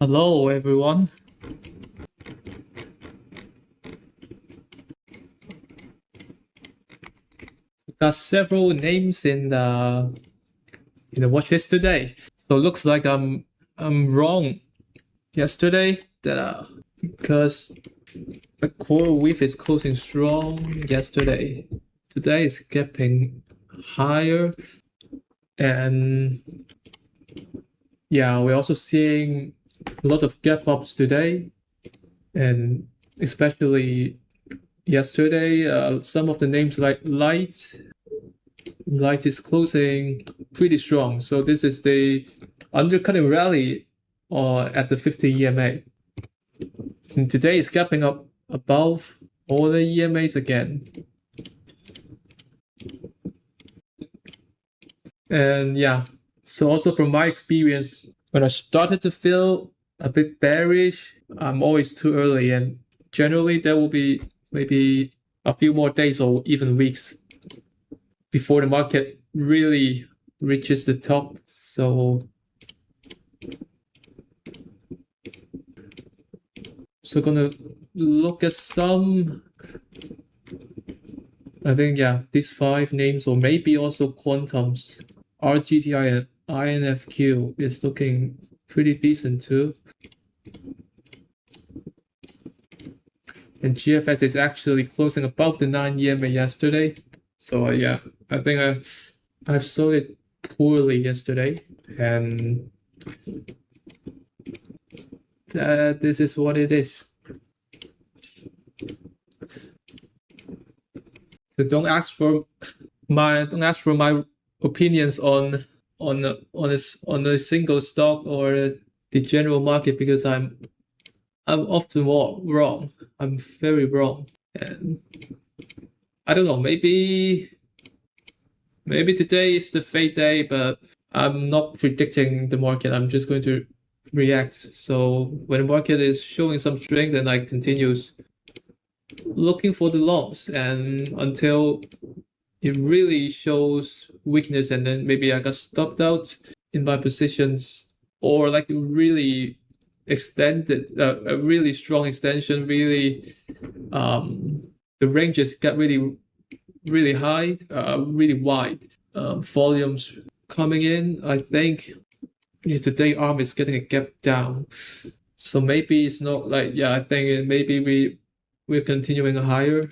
Hello, everyone. We got several names in the watch list today. So looks like I'm wrong yesterday that because the core width is closing strong yesterday. Today is gapping higher, and yeah, we're also seeing lots of gap ups today, and especially yesterday, some of the names like Light is closing pretty strong. So this is the undercutting rally at the 50 EMA. And today is gapping up above all the EMAs again. And yeah, so also from my experience, when I started to feel a bit bearish, I'm always too early, and generally there will be maybe a few more days or even weeks before the market really reaches the top. So gonna look at some, I think, yeah, these 5 names, or maybe also quantums. RGTI and INFQ is looking pretty decent too. And GFS is actually closing above the 9 EMA yesterday. So yeah, I think I've sold it poorly yesterday, and this is what it is. So don't ask for my opinions on a single stock or the general market, because I'm often wrong. I'm very wrong, and I don't know. Maybe today is the fate day, but I'm not predicting the market. I'm just going to react. So when the market is showing some strength, then I continues looking for the longs, and until it really shows weakness, and then maybe I got stopped out in my positions, or like really extended, a really strong extension, really the ranges got really high, really wide, volumes coming in. I think today ARM is getting a gap down, so maybe it's not like, yeah, I think maybe we're continuing higher.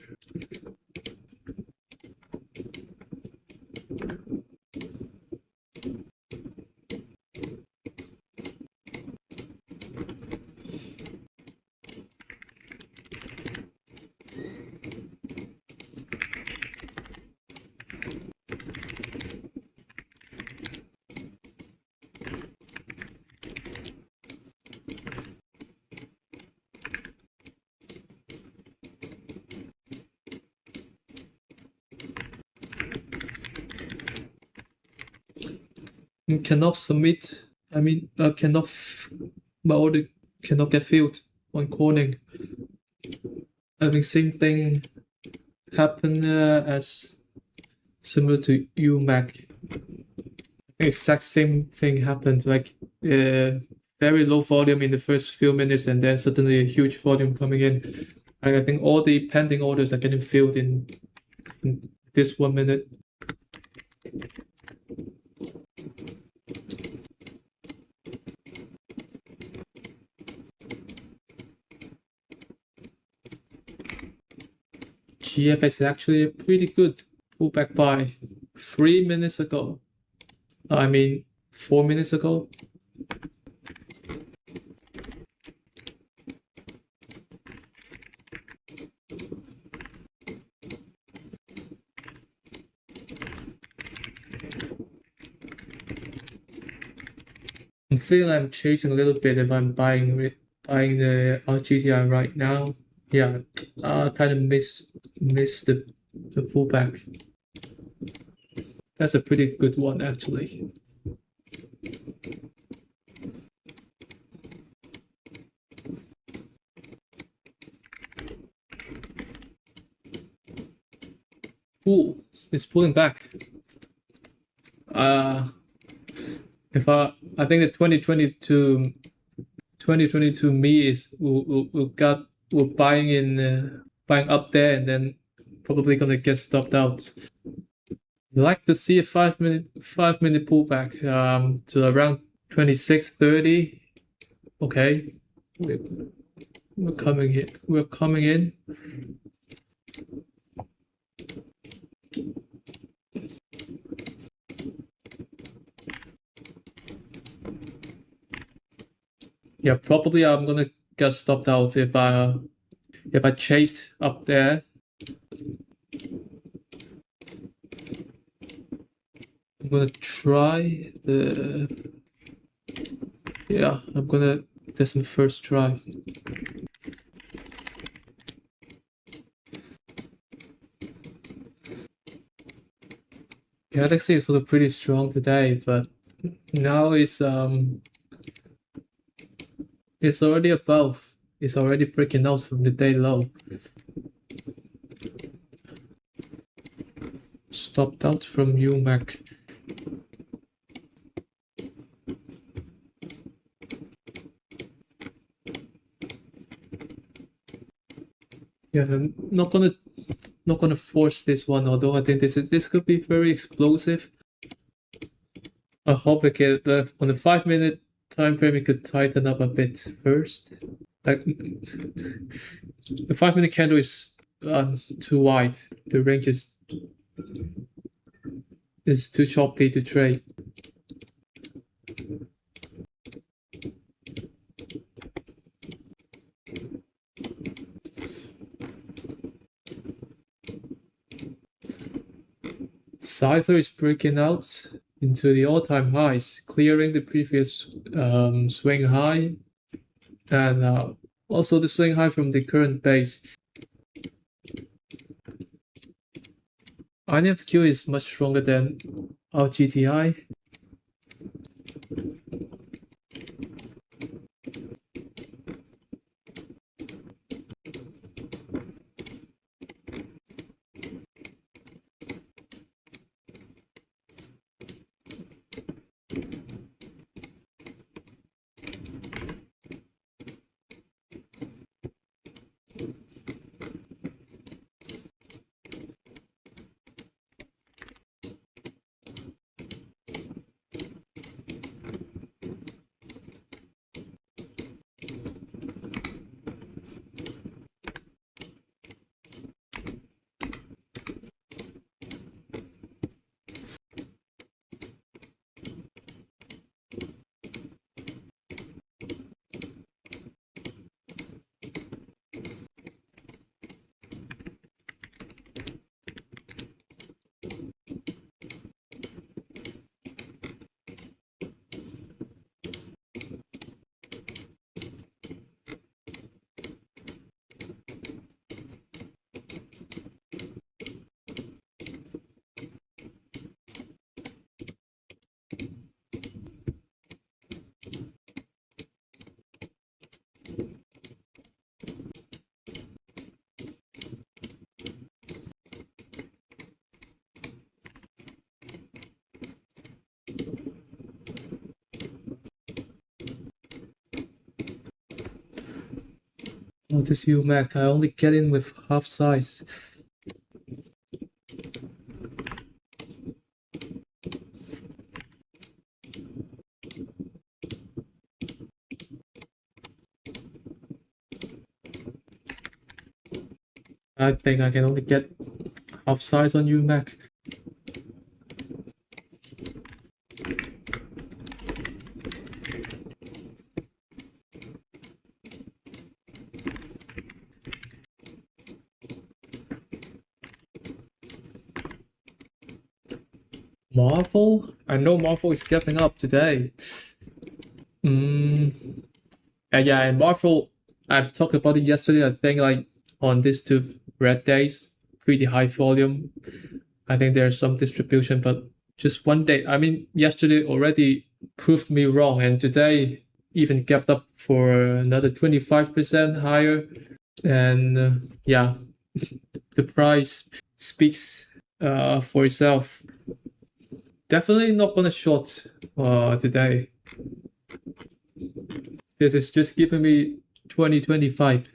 Cannot submit. I mean, my order cannot get filled on calling. I think same thing happened as similar to UMAC. Exact same thing happened. Like very low volume in the first few minutes, and then suddenly a huge volume coming in. I think all the pending orders are getting filled in this 1 minute. GFS is actually a pretty good pullback buy 3 minutes ago. I mean, 4 minutes ago. I'm feeling I'm chasing a little bit if I'm buying the RGTI right now. Yeah, kind of miss the pullback. That's a pretty good one, actually. Ooh, it's pulling back. I think the 2022 2022 me is we're buying up there and then probably gonna get stopped out. I'd like to see a 5-minute pullback to around 26.30. Okay, we're coming in. We're coming in. Yeah, probably I'm gonna get stopped out if I chased up there. I'm gonna try the. Yeah, I'm gonna do some first try. Galaxy is also pretty strong today, but now it's already above. It's already breaking out from the day low. Stopped out from UMAC. Yeah, I'm not gonna force this one, although I think this could be very explosive. I hope it can on the 5-minute time frame it could tighten up a bit first. Like the 5-minute candle is too wide. The range is too choppy to trade. Cypher is breaking out into the all-time highs, clearing the previous swing high, and also the swing high from the current base. INFQ is much stronger than our GTI. Oh, this UMAC, I only get in with half size. I think I can only get half size on UMAC. Marvel? I know Marvel is gapping up today. Yeah, and Marvel, I've talked about it yesterday. I think like on these two red days, pretty high volume. I think there's some distribution, but just one day. I mean, yesterday already proved me wrong, and today even gapped up for another 25% higher. And yeah, the price speaks for itself. Definitely not gonna short today. This is just giving me 2025.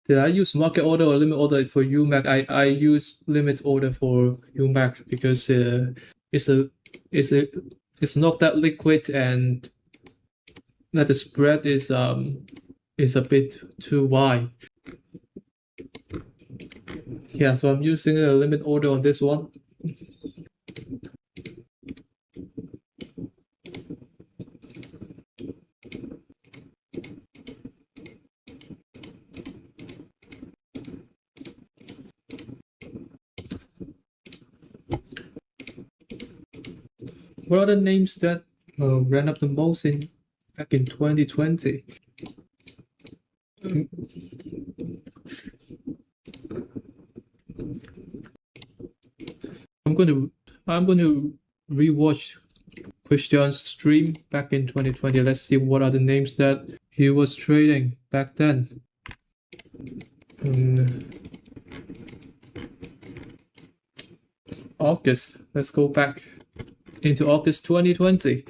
Did I use market order or limit order for UMAC? I use limit order for UMAC because it's not that liquid and that the spread is a bit too wide. Yeah, so I'm using a limit order on this one. What are the names that ran up the most back in 2020? I'm going to rewatch Christian's stream back in 2020. Let's see what are the names that he was trading back then. August. Let's go back into August 2020.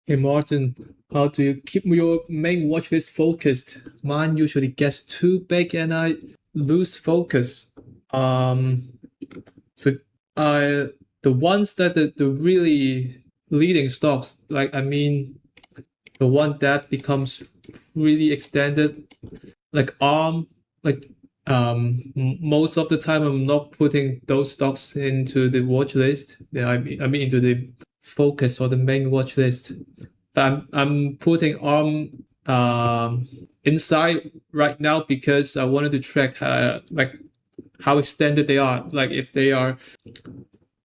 Hey Martin, how do you keep your main watch list focused? Mine usually gets too big and I lose focus. So the ones that the really leading stocks, like I mean the one that becomes really extended, like ARM, like most of the time I'm not putting those stocks into the watch list. Yeah, I mean into the focus or the main watch list. But I'm putting ARM inside right now because I wanted to track like how extended they are. Like if they are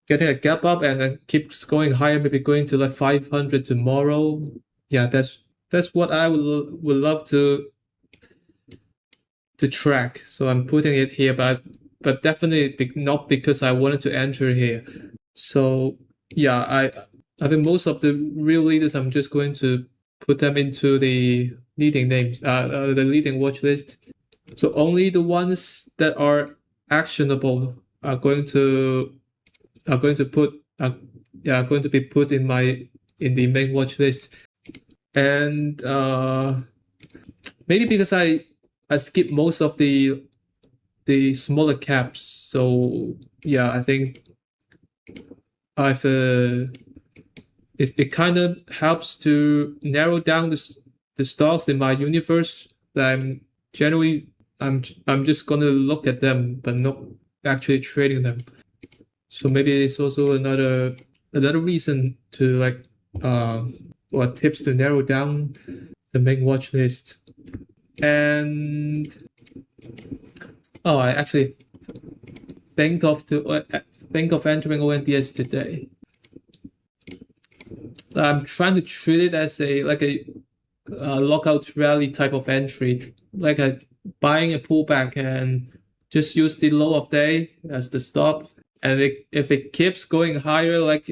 getting a gap up and then keeps going higher, maybe going to like 500 tomorrow. Yeah, that's what I would love to track. So I'm putting it here, but definitely not because I wanted to enter here. So yeah, I think most of the real leaders, I'm just going to put them into the leading names, the leading watch list. So only the ones that are actionable are going to be put in the main watch list. And maybe because I skip most of the smaller caps. So yeah, I think I've it kind of helps to narrow down the stocks in my universe that I'm just gonna look at them but not actually trading them. So maybe it's also another reason to like or tips to narrow down the main watch list. And I actually think of entering ONDS today. I'm trying to treat it as a lockout rally type of entry, like buying a pullback and just use the low of day as the stop. And if it keeps going higher, like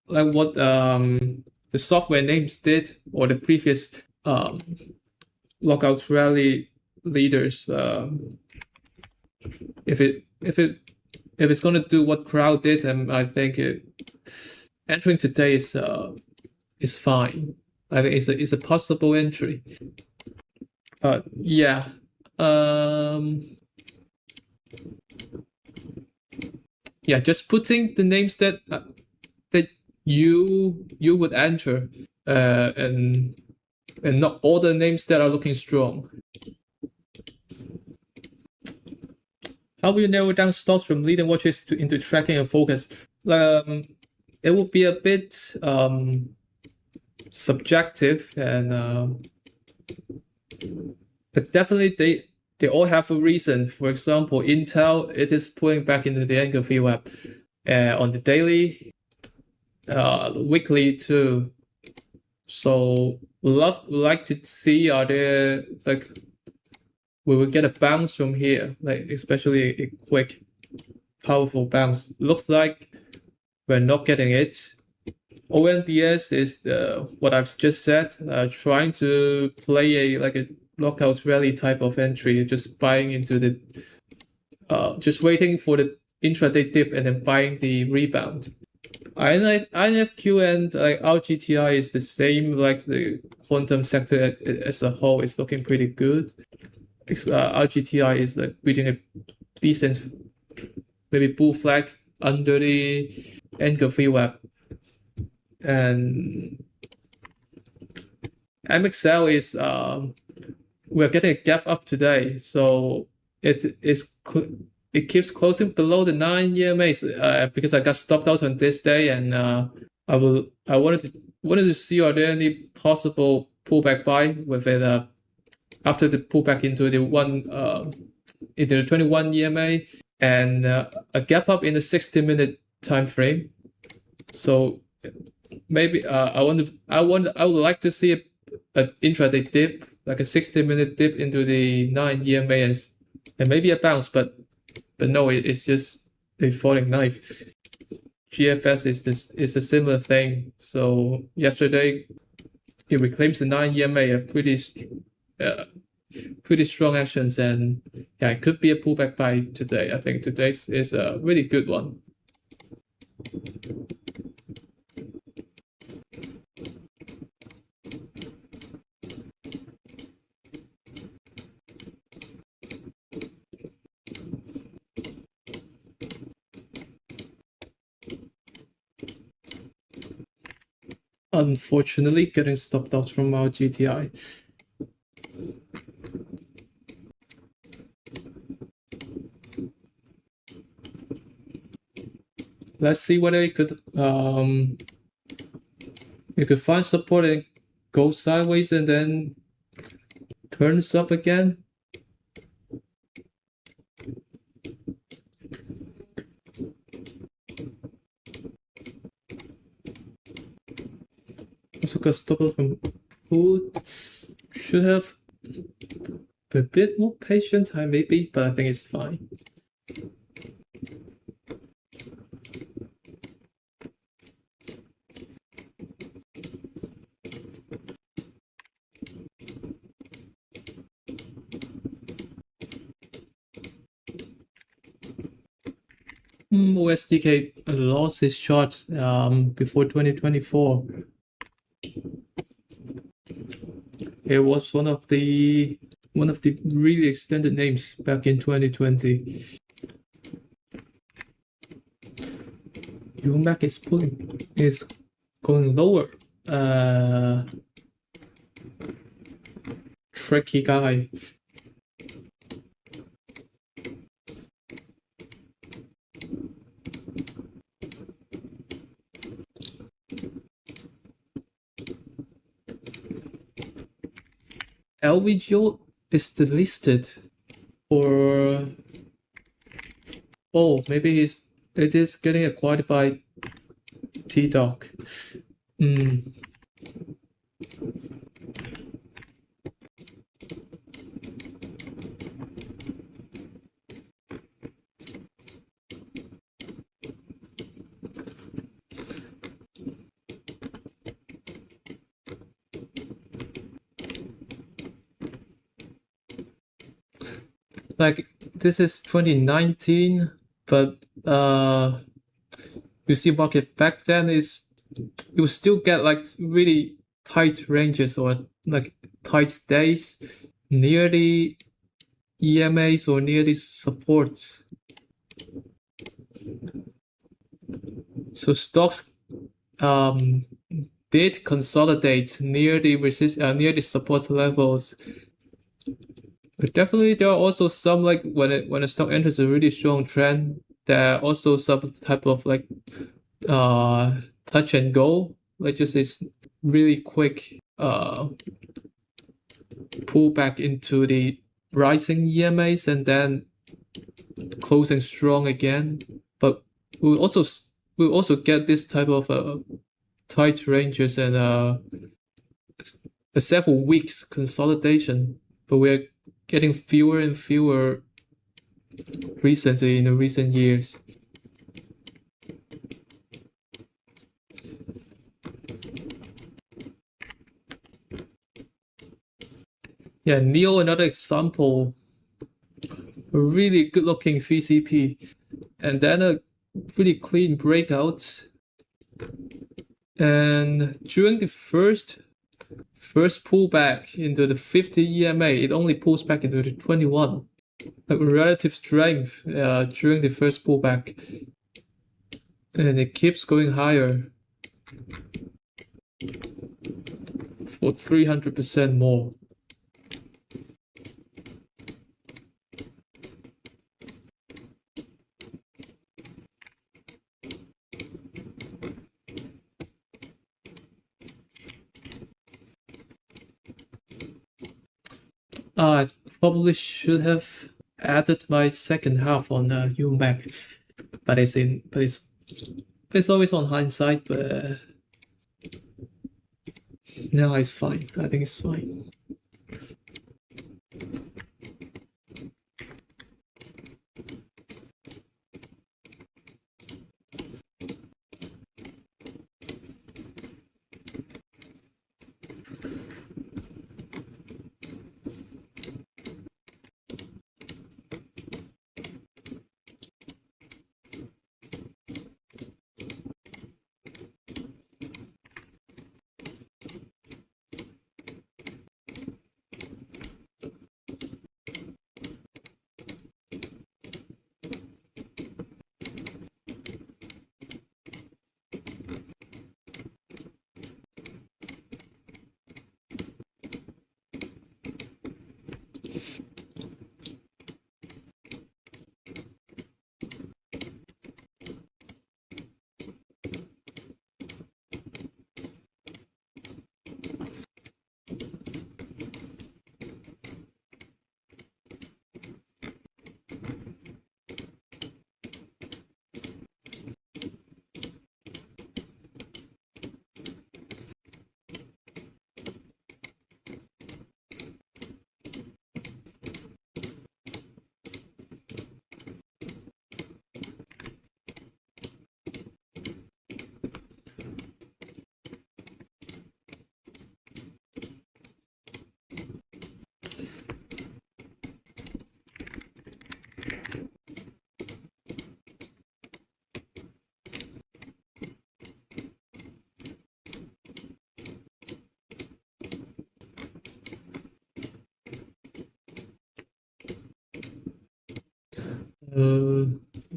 what the software names did, or the previous lockout rally leaders, if it's gonna do what crowd did, and I think entering today is fine. I think it's a possible entry. Yeah. Yeah, just putting the names that you would enter, and not all the names that are looking strong. How will you narrow down stocks from leading watches into tracking and focus? It would be a bit subjective, and but definitely they all have a reason. For example, Intel, it is pulling back into the anchor VWAP on the daily. weekly too. So we like to see, are there like we will get a bounce from here, like especially a quick, powerful bounce. Looks like we're not getting it. ONDS is what I've just said, trying to play a lockout rally type of entry, just buying into the, just waiting for the intraday dip and then buying the rebound. INFQ and RGTI is the same, like the quantum sector as a whole is looking pretty good. RGTI is like reading a decent, maybe bull flag under the anchor VWAP. And MXL is we're getting a gap up today, so it keeps closing below the 9 EMAs because I got stopped out on this day, and I wanted to see, are there any possible pullback buy with it after the pullback into the 21 EMA and a gap up in the 60-minute time frame. So maybe I would like to see an intraday dip, like a 60-minute dip into the 9 EMA and maybe a bounce, but no, it's just a falling knife. GFS is a similar thing. So yesterday it reclaims the 9 EMA, a pretty strong actions, and yeah, it could be a pullback buy today. I think today's is a really good one. Unfortunately, getting stopped out from our GTI. Let's see whether it could find support and go sideways and then turns up again. Also got stopped out from put. Should have a bit more patient time maybe, but I think it's fine. OSDK lost its chart before 2024. It was one of the really extended names back in 2020. UMAC is going lower. Tricky guy. LVGO is delisted, or maybe it is getting acquired by T-Doc. Like this is 2019, but you see market back then it will still get like really tight ranges or like tight days near the EMAs or near the supports. So stocks did consolidate near the support levels. But definitely there are also some, like when a stock enters a really strong trend, there are also some type of like touch and go, like just this really quick pull back into the rising EMAs and then closing strong again. But we also we'll also get this type of tight ranges and a several weeks consolidation, but we're getting fewer and fewer recently in the recent years. Yeah, Neo, another example, a really good looking VCP, and then a really clean breakout. And during the first pullback into the 50 EMA, it only pulls back into the 21. Like relative strength during the first pullback. And it keeps going higher for 300% more. I probably should have added my second half on UMAC, but it's always on hindsight. But no, it's fine. I think it's fine.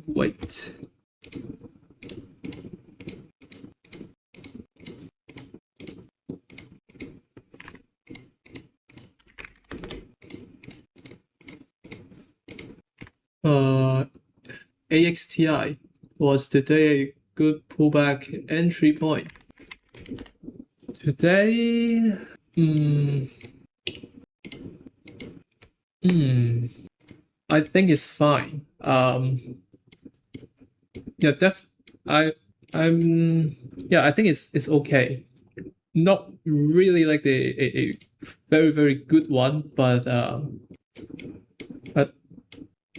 Wait. AXTI was today a good pullback entry point. Today, I think it's fine. Yeah, I think it's okay. Not really like a very, very good one, but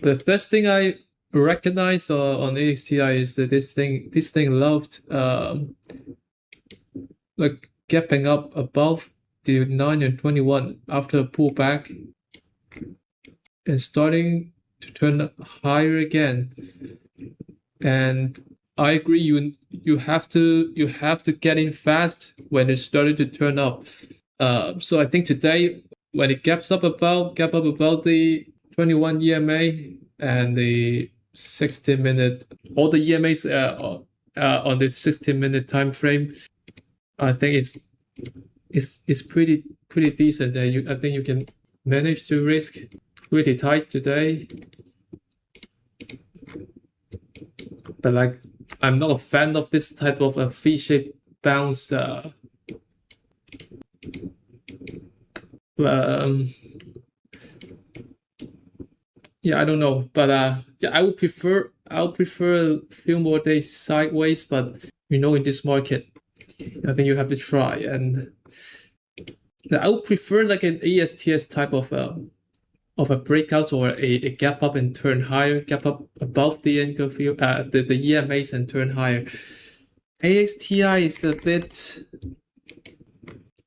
the first thing I recognize on AXTI is that this thing loved like gapping up above the 9 and 21 after a pullback and starting to turn higher again. And I agree, you have to get in fast when it started to turn up. So I think today when it gap up about the 21 EMA and the 60-minute, all the EMAs on the 60-minute time frame, I think it's pretty decent. I think you can manage to risk pretty tight today. But like, I'm not a fan of this type of a V-shaped bounce. Yeah, I don't know, but yeah, I would prefer I'll prefer a few more days sideways, but in this market, I think you have to try. And I would prefer like an ASTS type of a breakout or a gap up and turn higher, gap up above the Engelfield, the EMAs and turn higher. ASTI is a bit,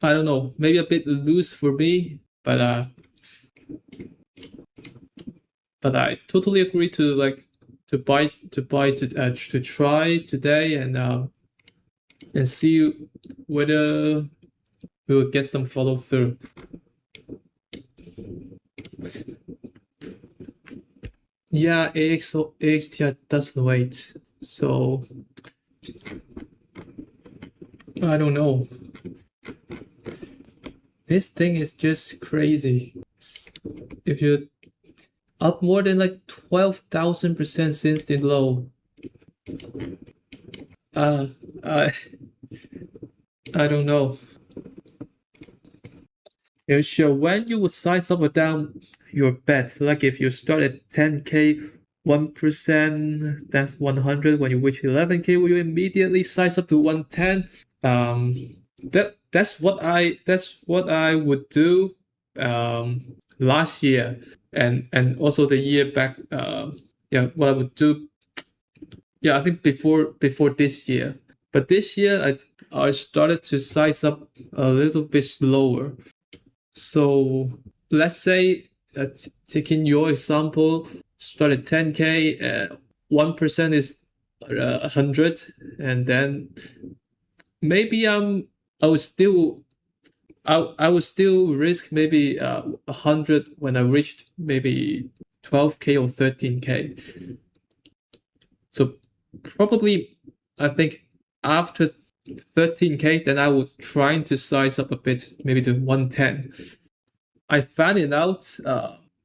I don't know, maybe a bit loose for me, but I totally agree to try today and see whether we will get some follow through. Yeah, AXTI doesn't wait, so I don't know. This thing is just crazy. If you're up more than like 12,000% since the low, I don't know. Sure, when you would size up or down your bet, like if you start at 10K, 1%, that's 100. When you reach 11K, will you immediately size up to 110? That's what I would do last year and also the year back. What I would do. Yeah, I think before this year. But this year I started to size up a little bit slower. So let's say, taking your example, start at 10K, 1% is 100, and then maybe I would still risk maybe 100 when I reached maybe 12K or 13K. So probably I think after 13K, then I would try to size up a bit, maybe to 110. I found it out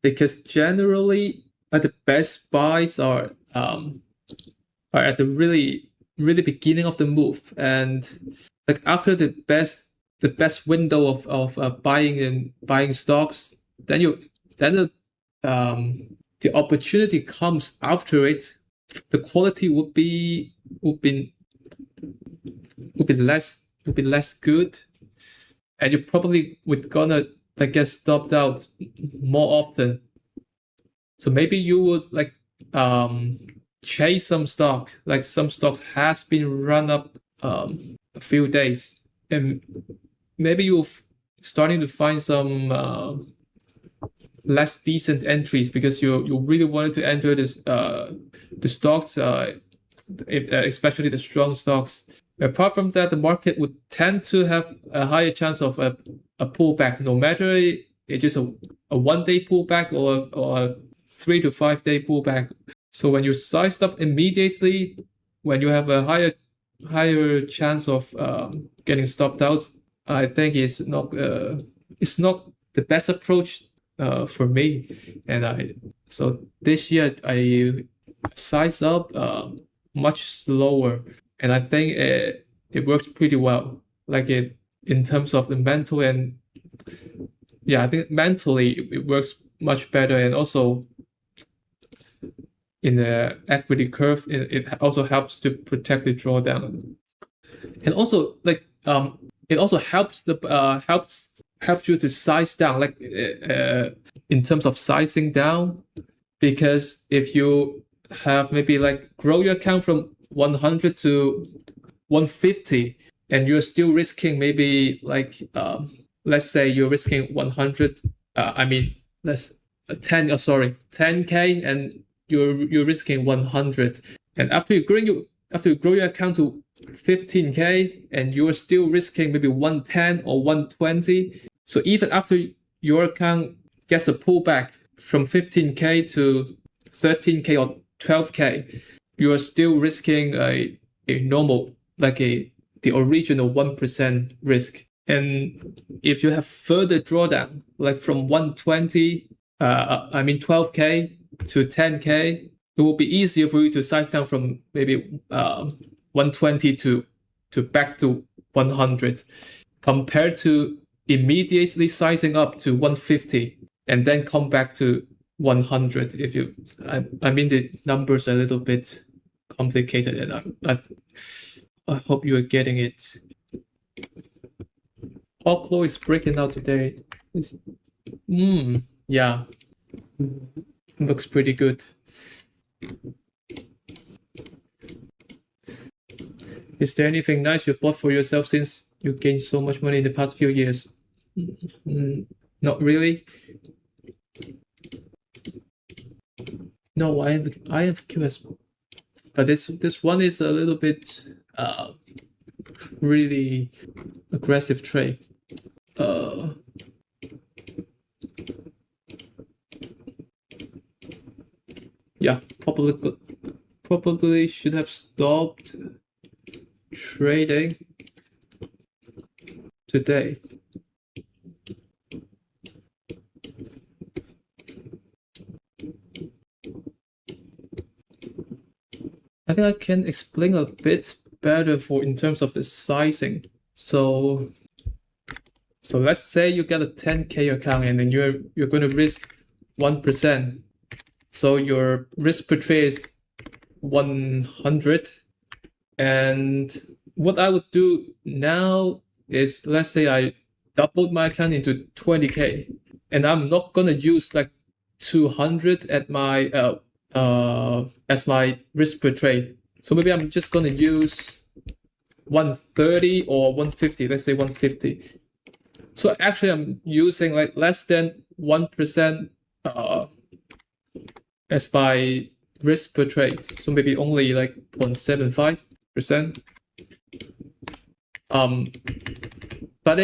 because generally the best buys are at the really beginning of the move, and like after the best window of buying stocks, then the opportunity comes after it. The quality would be less good, and you probably would gonna get stopped out more often. So maybe you would chase some stock, like some stocks has been run up a few days, and maybe you're starting to find some less decent entries because you really wanted to enter this the stocks, especially the strong stocks. Apart from that, the market would tend to have a higher chance of a pullback, no matter it's just a 1 day pullback or a 3 to 5 day pullback. So when you sized up immediately, when you have a higher chance of getting stopped out, I think it's not the best approach for me. And so this year I size up much slower, and I think it works pretty well. Like in terms of the mental, and I think mentally it works much better, and also in the equity curve, it also helps to protect the drawdown, and also it also helps helps you to size down, in terms of sizing down, because if you have maybe grow your account from 100 to 150, and you're still risking maybe let's say you're risking 100, 10K, and you're risking 100, and after you grow your account to 15K, and you're still risking maybe 110 or 120. So even after your account gets a pullback from 15K to 13K or 12K, you are still risking a normal, the original 1% risk. And if you have further drawdown, from 120, 12K to 10K, it will be easier for you to size down from maybe 120 to back to 100, compared to immediately sizing up to 150 and then come back to 100. If you, I mean the numbers are a little bit complicated, and I hope you are getting it. Oklo is breaking out today. Yeah, looks pretty good. Is there anything nice you bought for yourself since you gained so much money in the past few years? Not really. No, I have QS, but this one is a little bit really aggressive trade. Yeah, probably should have stopped trading today. I think I can explain a bit better in terms of the sizing. So let's say you get a 10K account and then you're going to risk 1%. So your risk per trade is 100. And what I would do now is, let's say I doubled my account into 20K, and I'm not gonna use like 200 at my as my risk per trade. So maybe I'm just gonna use 130 or 150. Let's say 150. So actually, I'm using like less than 1% as my risk per trade. So maybe only like 0.75%. But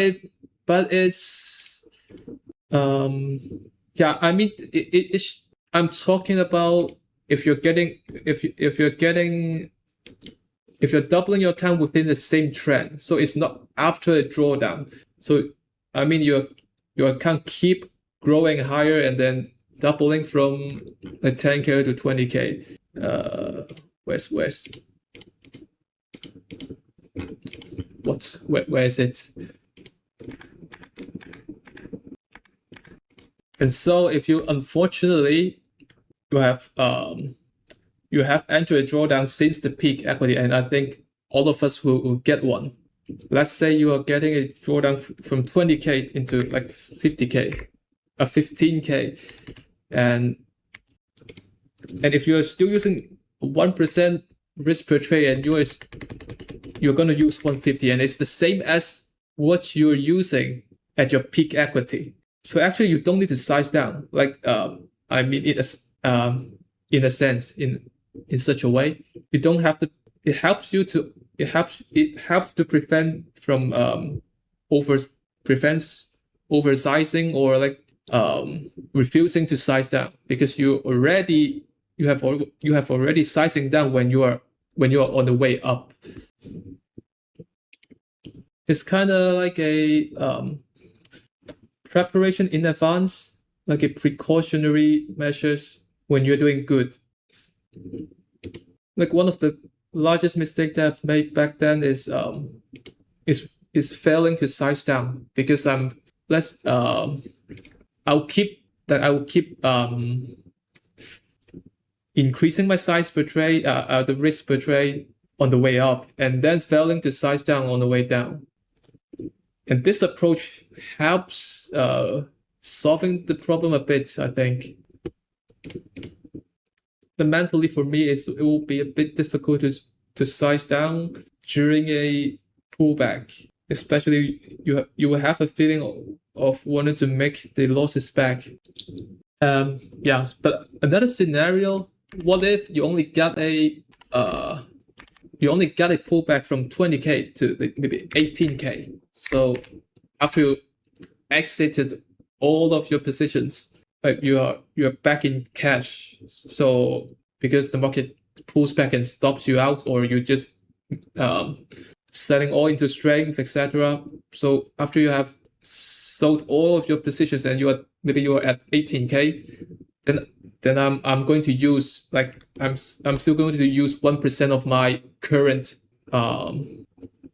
it's yeah, I mean it's I'm talking about if you're doubling your account within the same trend. So it's not after a drawdown. So I mean your account keep growing higher and then doubling from like 10K to 20K. Where is it? And so if you unfortunately you have entered a drawdown since the peak equity, and I think all of us will get one. Let's say you are getting a drawdown from 20K into like 50K, 15K, and if you are still using 1% risk per trade and you're going to use 150, and it's the same as what you're using at your peak equity. So actually you don't need to size down. Like I mean in a sense, in such a way, you don't have to. It helps to prevent from oversizing or like refusing to size down, because you have already sizing down when you are on the way up. It's kind of like a preparation in advance, like a precautionary measures when you're doing good. Like one of the largest mistakes that I've made back then is failing to size down, because I will keep increasing my size per trade, the risk per trade on the way up, and then failing to size down on the way down. And this approach helps solving the problem a bit, I think. But mentally for me, it will be a bit difficult to size down during a pullback. Especially you will have a feeling of wanting to make the losses back. Yeah, but another scenario, what if you only got a pullback from 20K to maybe 18K? So after you exited all of your positions, like you are back in cash. So because the market pulls back and stops you out, or you just selling all into strength, etc. So after you have sold all of your positions and you are at 18K, then I'm going to use, like I'm still going to use 1% of my current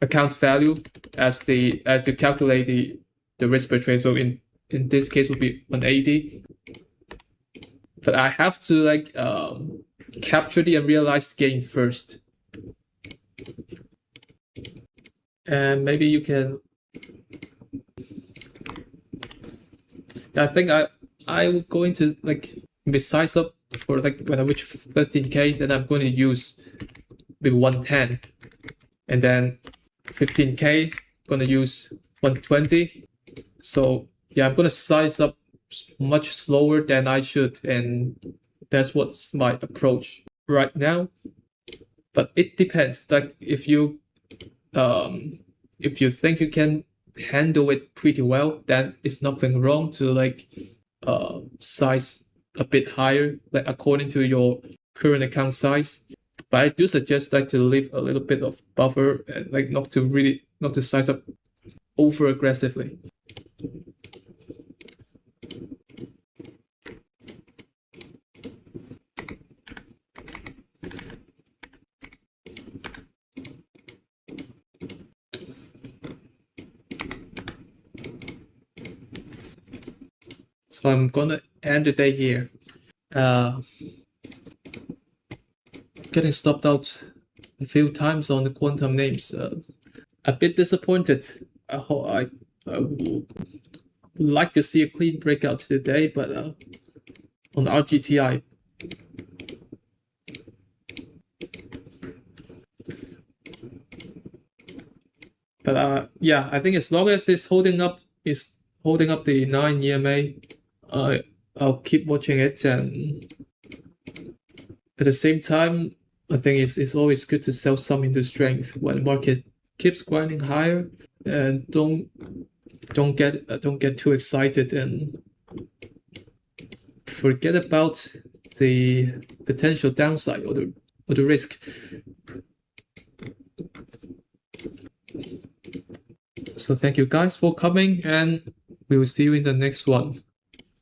account value as to calculate the risk per trade. So in this case would be 180. but I have to like capture the unrealized gain first. And maybe you can. I think I'm going to like size up for like when I reach 13K, then I'm going to use maybe 110, and then 15K gonna use 120. So yeah, I'm gonna size up much slower than I should, and that's what's my approach right now. But it depends. Like if you think you can handle it pretty well, then it's nothing wrong to like size a bit higher, like according to your current account size. But I do suggest like to leave a little bit of buffer and like not to size up over aggressively. So I'm gonna end the day here. Getting stopped out a few times on the quantum names. A bit disappointed. I would like to see a clean breakout today, but on RGTI. But yeah, I think as long as it's holding up the 9 EMA, I'll keep watching it, and at the same time, I think it's always good to sell some into strength when the market keeps grinding higher, and don't get too excited and forget about the potential downside or the risk. So thank you guys for coming, and we will see you in the next one.